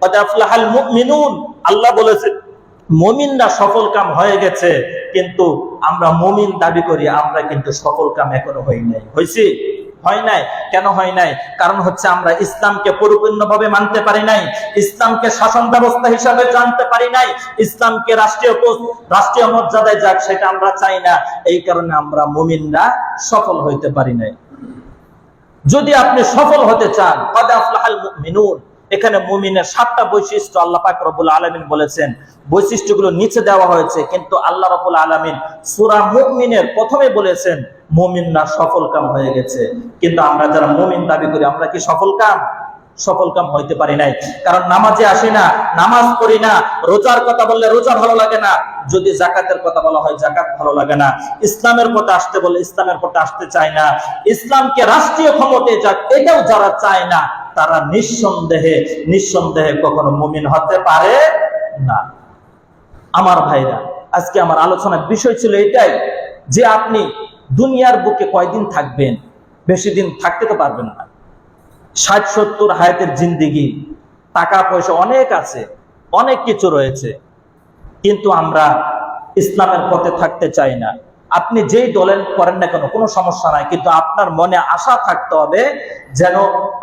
কদ আফলাহাল মুমিনুন, আল্লাহ বলেছেন মুমিনরা সফল কাম হয়ে গেছে। কিন্তু আমরা মুমিন দাবি করি, আমরা কিন্তু সফল কাম এখনো হই নাই। হইছি? হয় নাই। কেন হয় নাই? কারণ হচ্ছে আমরা ইসলামকে পরিপূর্ণভাবে মানতে পারি নাই, ইসলামকে শাসন ব্যবস্থা হিসাবে জানতে পারি নাই, ইসলামকে রাষ্ট্রীয় মর্যাদায় যাক সেটা আমরা চাই না। এই কারণে আমরা মুমিনরা সফল হইতে পারি নাই। যদি আপনি সফল হতে চান, কদ আফলাহাল মুমিনুন, এখানে মুমিনের 7টা বৈশিষ্ট্য আল্লাহ পাক রব্বুল আলামিন বলেছেন। বৈশিষ্ট্যগুলো নিচে দেওয়া হয়েছে, কিন্তু আল্লাহ রাব্বুল আলামিন সূরা মুমিনের প্রথমে বলেছেন মুমিনরা সফলকাম হয়ে গেছে। কিন্তু আমরা যারা মুমিন দাবি করি, আমরা কি সফলকাম হইতে পারি নাই। কারণ নামাজে আসি না, নামাজ পড়ি না, রোজার কথা বললে রোজা ভালো লাগে না, যদি জাকাতের কথা বলা হয় জাকাত ভালো লাগে না, ইসলামের কথা আসতে বলে ইসলামের কথা আসতে চায় না, ইসলামকে রাষ্ট্রীয় ক্ষমতায় যাক এটাও যারা চায় না, তারা নিঃসন্দেহে কখনো মুমিন হতে পারে না। আমার ভাইরা, আজকে আমার আলোচনার বিষয় ছিল এটাই যে আপনি দুনিয়ার বুকে কয়দিন থাকবেন? বেশি দিন থাকতে তো পারবেন না। 60-70 হায়াতের জিন্দেগি, টাকা পয়সা অনেক আছে, অনেক কিছু রয়েছে, কিন্তু আমরা ইসলামের পথে থাকতে চাই না। আপনি যেই দলের করেন না কেন কোনো সমস্যা নাই, কিন্তু আপনার মনে আশা থাকতে হবে যেন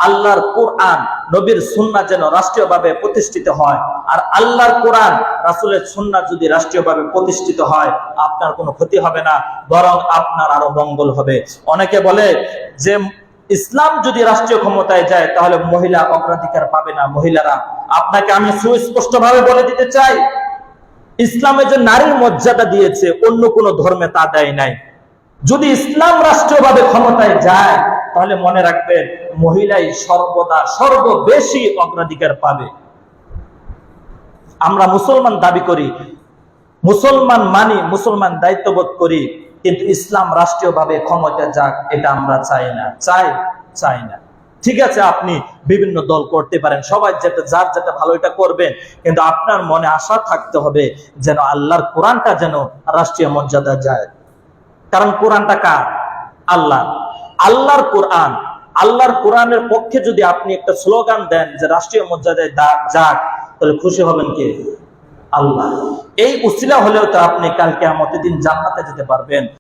আল্লাহর কোরআন নবীর সুন্নাহ যেন রাষ্ট্রীয়ভাবে প্রতিষ্ঠিত হয়। আর আল্লাহর কোরআন রাসূলের সুন্নাহ যদি রাষ্ট্রীয়ভাবে প্রতিষ্ঠিত হয়, আপনার কোনো ক্ষতি হবে না, বরং আপনার আরো মঙ্গল হবে। অনেকে বলে যে ইসলাম যদি রাষ্ট্রীয় ক্ষমতায় যায় তাহলে মহিলা অগ্রাধিকার পাবে না, মহিলারা। আপনাকে আমি সুস্পষ্টভাবে বলে দিতে চাই, ইসলামে যে নারীর মর্যাদা দিয়েছে অন্য কোন ধর্মে তা দেয় নাই। যদি ইসলাম রাষ্ট্রীয়ভাবে ক্ষমতায় যায় তাহলে মনে রাখবেন মহিলাই সর্বদা সর্ববেশি অগ্রাধিকার পাবে। আমরা মুসলমান দাবি করি, মুসলমান মানি, মুসলমান দায়িত্ববোধ করি, কিন্তু ইসলাম রাষ্ট্রীয়ভাবে ক্ষমতায় যাক এটা আমরা চাই না। ঠিক আছে, আপনি বিভিন্ন দল করতে পারেন, সবাই যার যেটা ভালো এটা করবেন, কিন্তু আপনার মনে আশা থাকতে হবে যেন আল্লাহর কোরআনটা যেন রাষ্ট্রীয় মর্যাদা যায়। কারণ কোরআনটা কার? আল্লাহর কোরআন। আল্লাহর কোরআনের পক্ষে যদি আপনি একটা স্লোগান দেন যে রাষ্ট্রীয় মর্যাদায় যাক, তাহলে খুশি হবেন কে? আল্লাহ। এই উসিলা হলেও তো আপনি কাল কিয়ামতের দিন জান্নাতে যেতে পারবেন।